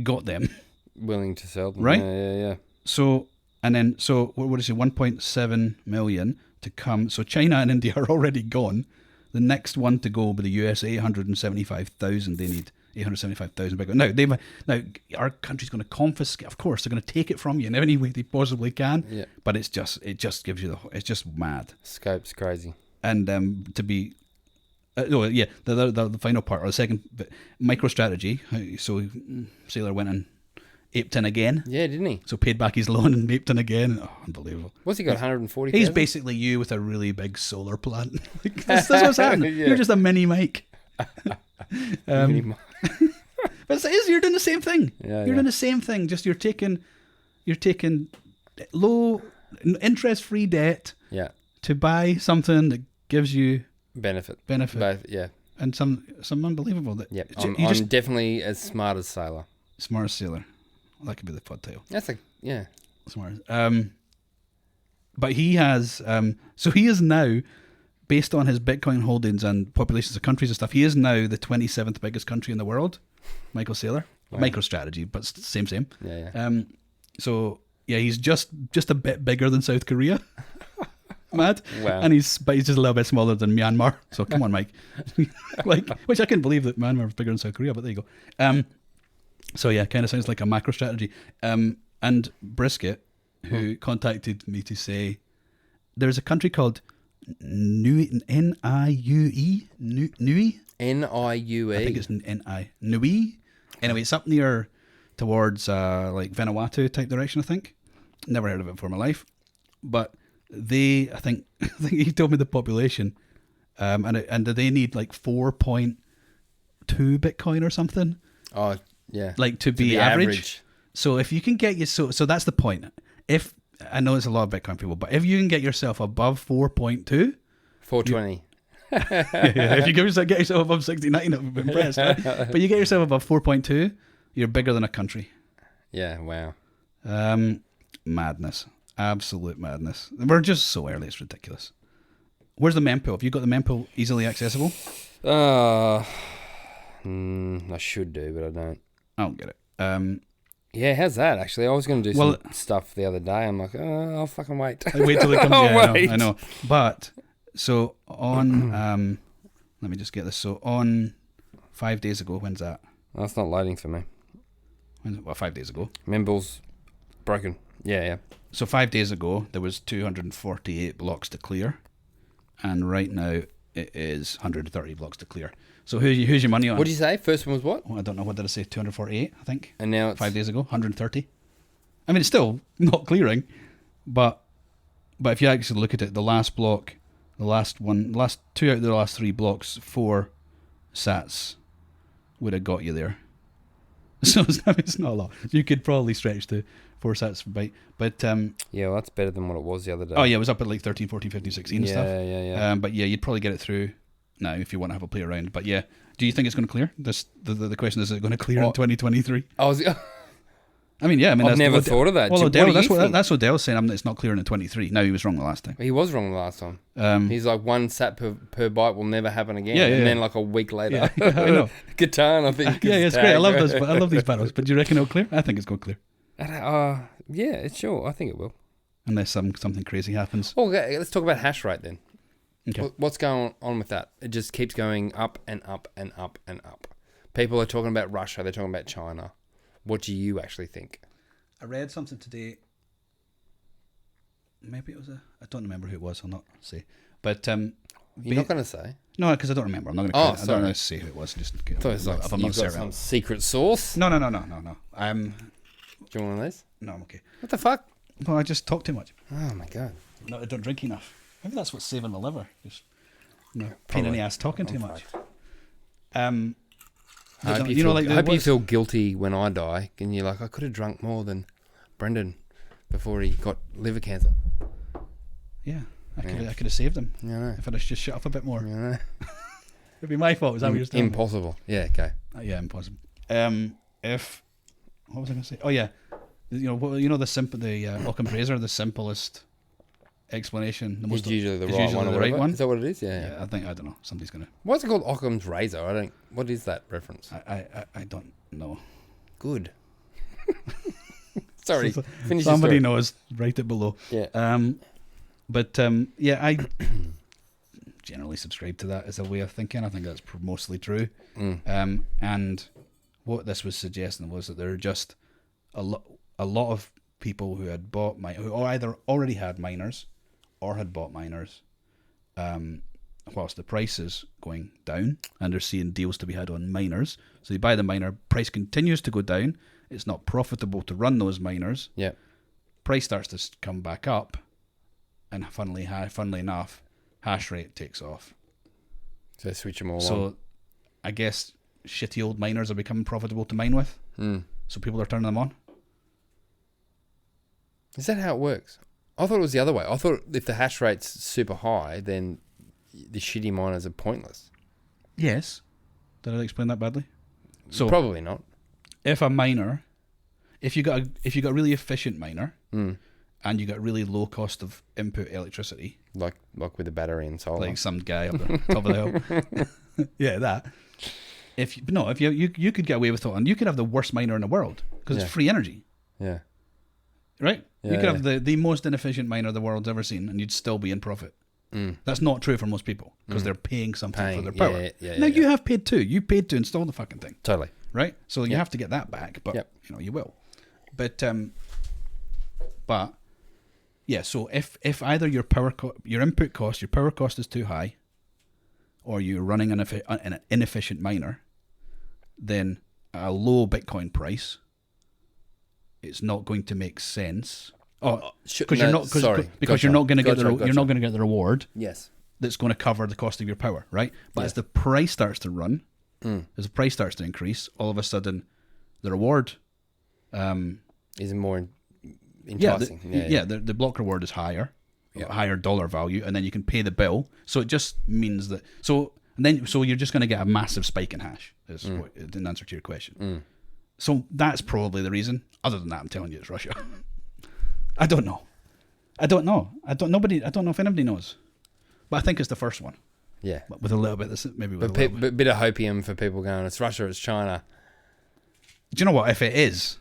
got them. Willing to sell them. Right? Yeah. So what is it, 1.7 million to come. So China and India are already gone. The next one to go will be the US, 875,000. They need 875,000 Bitcoin. Now our country's going to confiscate. Of course, they're going to take it from you in any way they possibly can. Yeah. But it just gives you it's just mad. Scope's crazy. And to be, the final part or the second bit, Microstrategy. So Saylor went and aped in again. Yeah, didn't he? So paid back his loan and aped in again. Oh, unbelievable. What's he got? 140. He's basically you with a really big solar plant. Like, that's what's happening. Yeah. You're just a mini Mike. But it is, you're doing the same thing. Yeah, you're doing the same thing. Just you're taking low interest free debt to buy something that gives you benefit. Both, yeah. And some unbelievable that. Yeah. I'm I'm definitely as smart as Saylor. Smart as Saylor. Well, that could be the pod title. That's yeah. Smart. But he has so he is now, based on his Bitcoin holdings and populations of countries and stuff, he is now the 27th biggest country in the world. Michael Saylor. Wow. Microstrategy, but same. Yeah. So yeah, he's just a bit bigger than South Korea. Mad. Wow. And he's just a little bit smaller than Myanmar. So come on, Mike. Which I couldn't believe that Myanmar was bigger than South Korea, but there you go. So yeah, kind of sounds like a Microstrategy. And Brisket, who contacted me to say there's a country called Niue. Niue. Niue. I think it's Niue. Anyway, it's up near towards like Vanuatu type direction, I think. Never heard of it before in my life. But I think he told me the population, and they need like 4.2 Bitcoin or something. Oh, yeah. Like to be average. So if you can get so that's the point. If I know it's a lot of Bitcoin people, but if you can get yourself above 4.2, 420. if you get yourself above 69, I'll be impressed. Right? But you get yourself above 4.2, you're bigger than a country. Yeah, wow. Madness. Absolute madness. We're just so early, it's ridiculous. Where's the mempool? Have you got the mempool easily accessible? I should do, but I don't. I don't get it. Yeah, how's that actually? I was going to do some stuff the other day. I'm like, I'll fucking wait. I wait till it comes. Wait. I know. But so on, let me just get this. So on 5 days ago, when's that? That's not loading for me. 5 days ago. Memble's broken. Yeah. So 5 days ago, there was 248 blocks to clear, and right now it is 130 blocks to clear. So who's your money on? What did you say? First one was what? I don't know. What did I say? 248, I think. And now it's 5 days ago, 130. I mean, it's still not clearing, but if you actually look at it, the last block, the last two out of the last 3 blocks, 4 sats would have got you there. So it's not a lot. You could probably stretch to 4 sats per byte. But yeah, well, that's better than what it was the other day. oh yeah, it was up at like 13, 14, 15, 16 and stuff. Yeah. But yeah, you'd probably get it through now if you want to have a play around. But yeah, do you think it's going to clear? The question is it going to clear in 2023? I mean, yeah. I mean, I've never thought of that. Well, What Odell, do you that's think? that's what Odell's saying. It's not clearing in 23. No, he was wrong the last time. He was wrong the last time. He's like 1 sat per byte will never happen again. Yeah, and then like a week later, I know. Catan, I think. Yeah, it's great. I love those. I love these battles. But do you reckon it'll clear? I think it's going to clear. Yeah, sure. I think it will. Unless something crazy happens. Oh, okay, let's talk about hash rate then. Okay. What's going on with that? It just keeps going up and up and up and up. People are talking about Russia. They're talking about China. What do you actually think? I read something today. Maybe it was I don't remember who it was. I'll not say. But You're not going to say? No, because I don't remember. I'm not going to. Oh, I don't sorry. know to say who it was. Just I thought it was like if I'm you've not got certain. some secret source. No. Do you want one of these? No, I'm okay. What the fuck? Well, I just talk too much. Oh my god. No, I don't drink enough. Maybe that's what's saving my liver. Just pain in the ass talking too much. I hope you feel guilty when I die, and you're like, I could have drunk more than Brendan before he got liver cancer. Yeah, I could have saved him. Yeah, I know. If I'd have just shut up a bit more. Yeah, I know. It'd be my fault. Is that what you're saying? Impossible. Yeah, okay. Yeah, impossible. If what was I going to say? Oh yeah, the Occam Razor, the simplest explanation. It's usually the right one. Is that what it is? Yeah. I don't know. Somebody's gonna. What's it called? Occam's razor. What is that reference? I don't know. Good. Sorry. Finish. Somebody knows. Write it below. Yeah. Yeah, I generally subscribe to that as a way of thinking. I think that's mostly true. And what this was suggesting was that there are just a lot of people who had bought who either already had miners or had bought miners whilst the price is going down, and they're seeing deals to be had on miners. So they buy the miner, price continues to go down, it's not profitable to run those miners. Yeah. Price starts to come back up, and funnily enough, hash rate takes off. So they switch them all on. So I guess shitty old miners are becoming profitable to mine with. So people are turning them on. Is that how it works? I thought it was the other way. I thought if the hash rate's super high, then the shitty miners are pointless. Yes. Did I explain that badly? So probably not. If you got a really efficient miner, and you got really low cost of input electricity, like with the battery and solar, like some guy up the top of the hill, yeah, that. If you could get away with it, and you could have the worst miner in the world because it's free energy. Yeah. Right? Yeah, you could have the most inefficient miner the world's ever seen, and you'd still be in profit. That's not true for most people because they're paying something for their power. Now you have paid too. You paid to install the fucking thing. Totally. Right? So you have to get that back, but you will. But yeah. So if either your input cost, your power cost is too high, or you're running an inefficient miner, then a low Bitcoin price, it's not going to make sense. Because you're not going to get the reward. Yes. That's going to cover the cost of your power, right? But as the price starts to run, as the price starts to increase, all of a sudden, the reward is more enticing. The block reward is higher, higher dollar value, and then you can pay the bill. So it just means that so you're just going to get a massive spike in hash. Is what, in answer to your question. So that's probably the reason. Other than that, I'm telling you, it's Russia. I don't know. I don't know if anybody knows. But I think it's the first one. Yeah. With a little bit of maybe with a bit of hopium for people going, it's Russia, it's China. Do you know what? If it is,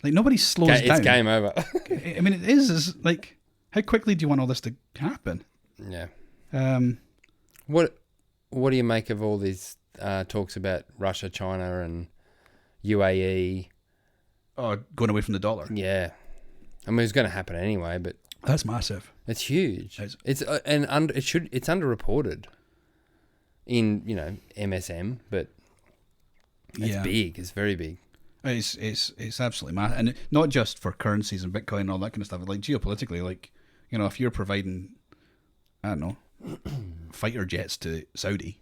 like, nobody slows down. It's game over. I mean, it is like, how quickly do you want all this to happen? Yeah. What do you make of all these talks about Russia, China, and UAE? Oh, going away from the dollar. Yeah. I mean, it's going to happen anyway, but that's massive. It's huge. It's underreported in MSM, but it's big. It's very big. It's absolutely mad, and not just for currencies and Bitcoin and all that kind of stuff. Like geopolitically, like if you're providing, I don't know, fighter jets to Saudi,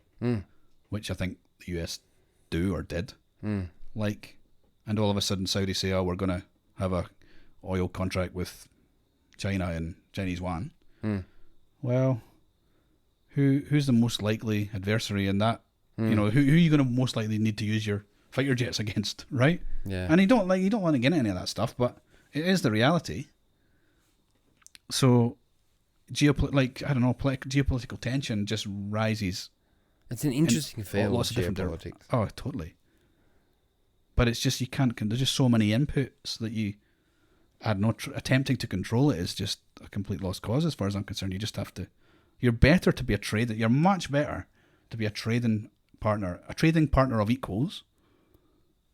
which I think the US do or did, like, and all of a sudden Saudi say, "Oh, we're going to have a oil contract with China and Chinese yuan." Well, who's the most likely adversary in that? Who are you going to most likely need to use your fighter jets against, right? Yeah. And you don't want to get into any of that stuff, but it is the reality. So, geopolitical tension just rises. It's an interesting field, lots of different geopolitics. Oh, totally. But it's just you can't. There's just so many inputs that you. I don't know. Attempting to control it is just a complete lost cause, as far as I'm concerned. You just have to. You're better to be a trader. You're much better to be a trading partner of equals,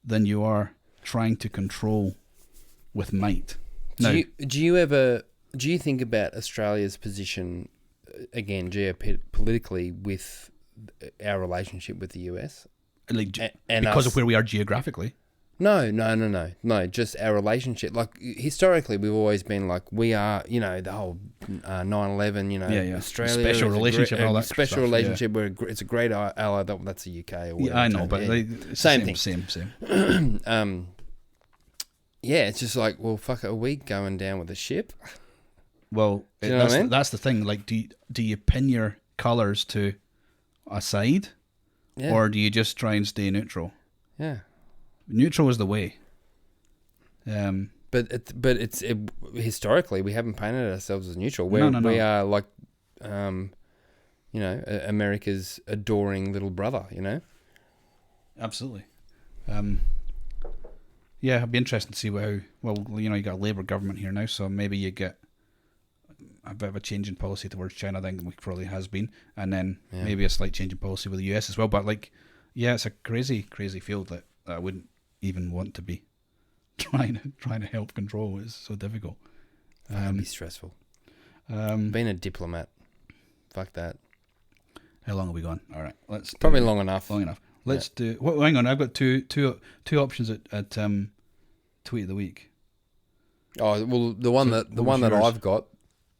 than you are trying to control with might. Do you think about Australia's position again geopolitically with our relationship with the US? Like and because us? of where we are geographically? No. Just our relationship. Like historically, we've always been like we are. The whole 9/11. Australia special relationship and all that special stuff, relationship. Where it's a great ally. That's the UK or whatever. Yeah, I know, but same thing. Same. It's just like, well, fuck it. Are we going down with the ship? Well, Do you know what I mean? That's the thing. Like, do you pin your colours to a side, or do you just try and stay neutral? Yeah. Neutral is the way. But historically we haven't painted ourselves as neutral. We are like, America's adoring little brother. Absolutely. It'd be interesting to see you got a Labour government here now, so maybe you get a bit of a change in policy towards China. I think it probably has been, and then maybe a slight change in policy with the US as well. But it's a crazy field that I wouldn't even want to be trying to help control. It's so difficult. It'd be stressful. Being a diplomat, fuck that. How long have we gone? All right, let's probably long enough. Let's do. Well, hang on, I've got two options at tweet of the week. Oh well, the one that I've got.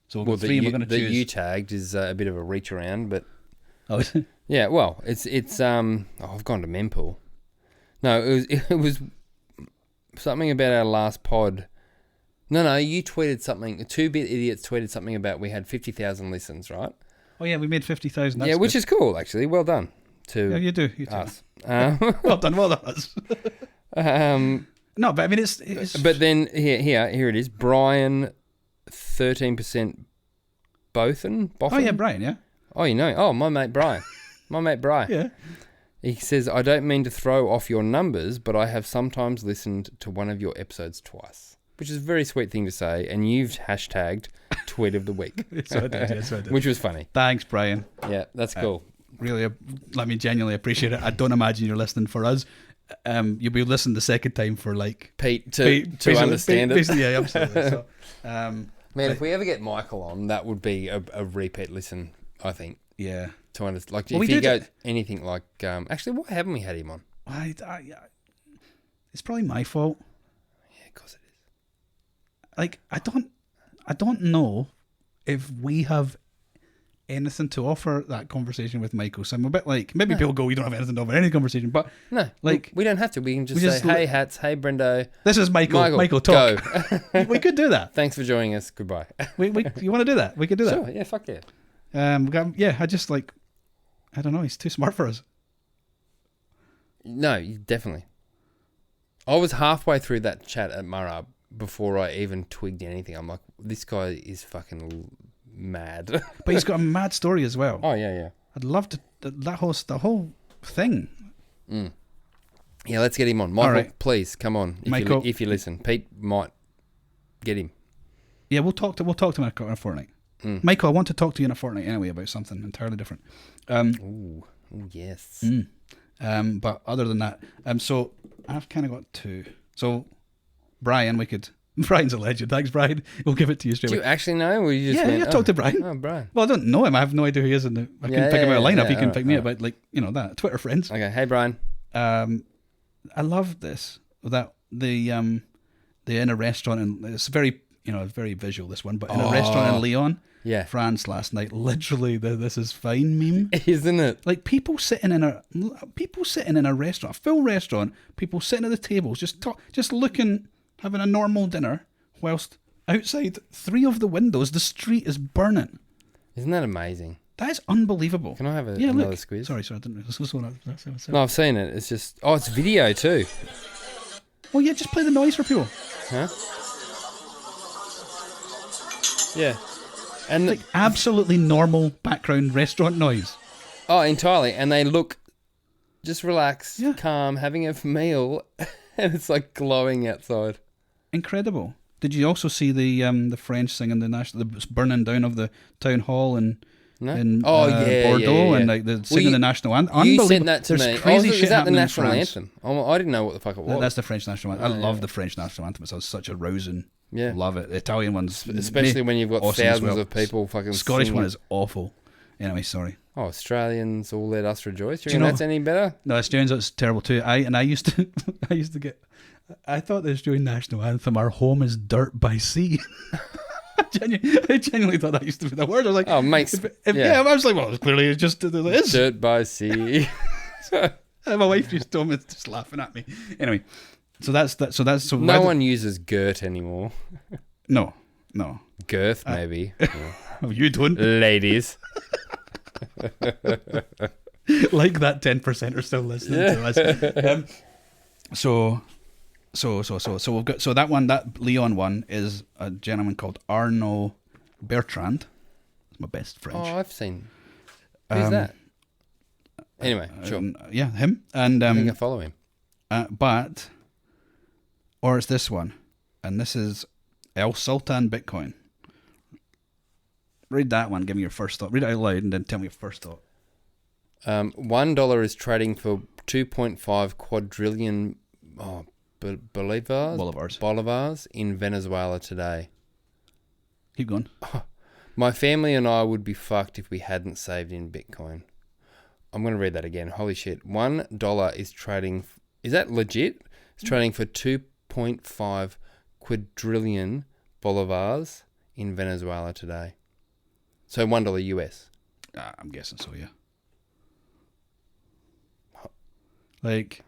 So we've got three. We're going to choose. That you tagged is a bit of a reach around, but is it? Yeah. Well, it's I've gone to mempool. No, it was something about our last pod. No, you tweeted something. 2-Bit Idiots tweeted something about we had 50,000 listens, right? Oh yeah, we made 50,000. Yeah, which is cool actually. Well done to you do us. Well done us. No, but I mean it's. But then here it is. Brian, 13% Boffin. Oh yeah, Brian. Yeah. Oh, Oh, my mate Brian. Yeah. He says, I don't mean to throw off your numbers, but I have sometimes listened to one of your episodes twice, which is a very sweet thing to say. And you've hashtagged tweet of the week. So I did. Which was funny. Thanks, Brian. Yeah, that's cool. Really, let me genuinely appreciate it. I don't imagine you're listening for us. You'll be listening the second time for like Pete to understand it. Yeah, absolutely. So, man, if we ever get Michael on, that would be a repeat listen, I think. Yeah. To understand, like if he goes anything like, actually, why haven't we had him on? It's probably my fault. Yeah, of course it is. Like I don't know if we have anything to offer that conversation with Michael. So I'm a bit like, maybe people go, we don't have anything to offer any conversation, but no, like we don't have to. We can just say, hey Hats, hey Brendo. This is Michael talk. Go. We could do that. Thanks for joining us. Goodbye. You want to do that? We could do that. Sure. Yeah. Fuck yeah. I just like. I don't know. He's too smart for us. No, definitely. I was halfway through that chat at Murrah before I even twigged anything. I'm like, this guy is fucking mad. But he's got a mad story as well. Oh yeah. I'd love to the whole thing. Yeah, let's get him on. Michael, right. Please come on. If you listen, Pete might get him. Yeah, we'll talk to him in a fortnight. Michael, I want to talk to you in a fortnight anyway about something entirely different. Ooh, yes. But other than that, so I've kind of got two. So Brian's a legend. Thanks, Brian. We'll give it to you straight away. Do you actually know? Or you just I've talked to Brian. Oh, Brian. Well, I don't know him. I have no idea who he is. I can pick him out a lineup. He can pick me up. But that Twitter friends. Okay. Hey, Brian. I love this. That they're in a restaurant, and it's very very visual, this one, but in a restaurant in Lyon, France last night, literally the "this is fine" meme, isn't it? Like people sitting in a restaurant, a full restaurant, people sitting at the tables, just looking, having a normal dinner, whilst outside 3 of the windows, the street is burning. Isn't that amazing? That is unbelievable. Can I have another squeeze? Sorry, I didn't. No, I've seen it. It's just it's video too. Well, yeah, just play the noise for people. Huh? Yeah. And like absolutely normal background restaurant noise. Oh, entirely. And they look just relaxed, calm, having a meal, and it's like glowing outside. Incredible. Did you also see the French singing the burning down of the town hall in Bordeaux and like the singing the national anthem? You sent that to me. Crazy shit is that the happening in national France. anthem? I didn't know what the fuck it was. That's the French national anthem. I love the French national anthem. It's such a rousing. Yeah, love it. The Italian one's especially when you've got awesome thousands of people fucking. Scottish singing. one is awful. Anyway, sorry. Oh, Australians all let us rejoice. Do you know that's any better? No, Australians that's terrible too. I used to get. I thought the Australian national anthem, "Our home is dirt by sea." I genuinely thought that used to be the word. I was like, oh, makes I was like, well, clearly it just it is dirt by sea. My wife just told me, just laughing at me. Anyway, so that's that. So no one uses girt anymore. No. Girth, maybe. Oh, you don't, ladies. Like that 10% are still listening to us. So we've got that one. That Leon one is a gentleman called Arnaud Bertrand. It's my best French. Oh, I've seen. Who's that? Anyway, sure. Yeah, him. And I think I follow him. Or it's this one, and this is El Sultan Bitcoin. Read that one. Give me your first thought. Read it out loud, and then tell me your first thought. $1 is trading for 2.5 quadrillion. Bolivars in Venezuela today. Keep going. My family and I would be fucked if we hadn't saved in Bitcoin. I'm going to read that again. Holy shit. $1 is trading... Is that legit? It's trading for 2.5 quadrillion bolivars in Venezuela today. So $1 US. I'm guessing so, yeah. Like...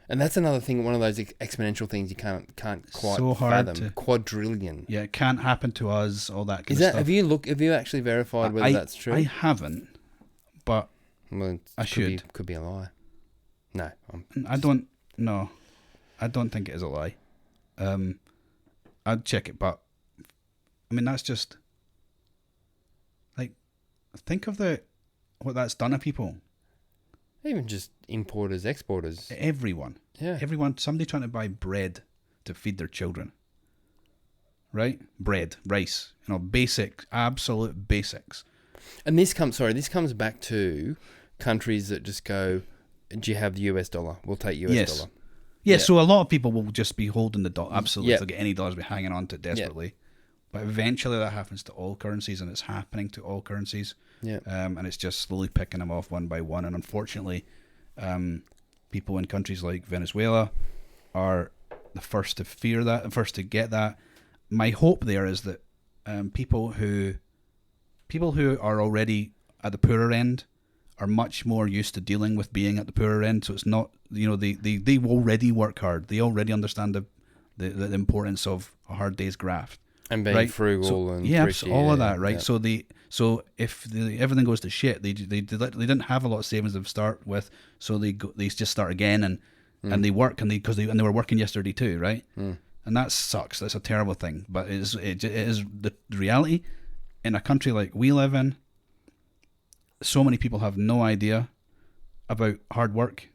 And that's another thing, one of those exponential things you can't quite so hard fathom. Quadrillion. Yeah, it can't happen to us, all that kind of stuff. Have you actually verified whether that's true? I haven't, but I should. Could be a lie. No. I don't think it is a lie. I'd check it, but I mean, that's just like, think of what that's done to people. Even just importers, exporters. Everyone. Yeah. Everyone. Somebody trying to buy bread to feed their children. Right? Bread, rice. Basic, absolute basics. And this comes back to countries that just go, do you have the US dollar? We'll take US dollar. Yeah, so a lot of people will just be holding the dollar. Absolutely. If they get any dollars, be hanging on to it desperately. But eventually that happens to all currencies, and it's happening to all currencies. Yeah. And it's just slowly picking them off one by one. And unfortunately, people in countries like Venezuela are the first to fear that, the first to get that. My hope there is that people who are already at the poorer end are much more used to dealing with being at the poorer end. So it's not, they already work hard. They already understand the importance of a hard day's graft. And being frugal and all of that, right? Yeah. So if everything goes to shit, they didn't have a lot of savings to start with, so they just start again and they work and they were working yesterday too, right? And that sucks. That's a terrible thing, but it is the reality. In a country like we live in, so many people have no idea about hard work.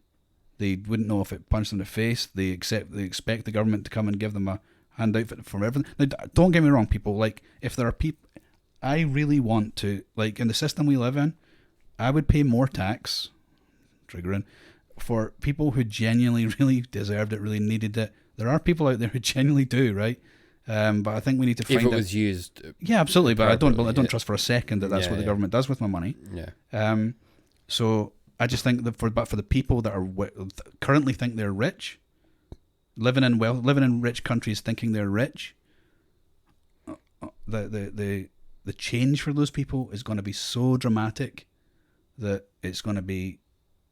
They wouldn't know if it punched them in the face. They expect the government to come and give them a handout for everything. Now, don't get me wrong, people. Like, if there are people, I really want to, like, in the system we live in, I would pay more tax, triggering, for people who genuinely really deserved it, really needed it. There are people out there who genuinely do, right? But I think we need to find if it was used. Yeah, absolutely. But I don't trust for a second that that's what the government does with my money. Yeah. So I just think that for the people that are currently think they're rich, living in rich countries, thinking they're rich. The change for those people is going to be so dramatic that it's going to be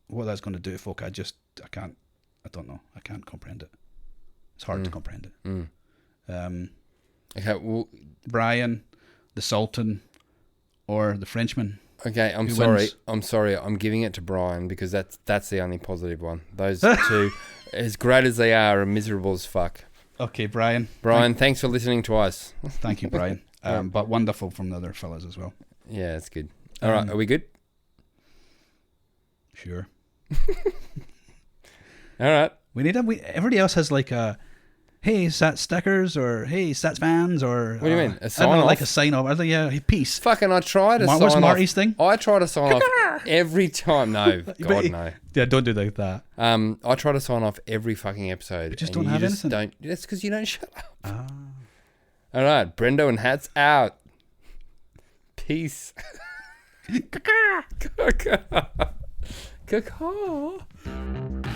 what that's going to do to folk. I don't know. I can't comprehend it. It's hard to comprehend it. Okay, well, Brian, the Sultan, or the Frenchman. okay, I'm Who sorry. wins? I'm sorry. I'm giving it to Brian because that's the only positive one. Those two, as great as they are miserable as fuck. Okay, Brian. Brian, thanks for listening to us. Thank you, Brian. But wonderful from the other fellas as well. Yeah, that's good. All right, are we good? Sure. All right. Everybody else has like a, hey, Sats stickers, or hey, Sats fans, or What do you mean? A I don't know, sign-off? like a sign off. I think, yeah, hey, peace. Fucking, I try to sign What's off. Marty's thing? I try to sign off every time. No, God, no. Yeah, don't do like that. I try to sign off every fucking episode. You just and don't have anything. That's because you don't shut up. All right, Brendo and Hats out. Peace. Caca. Caca.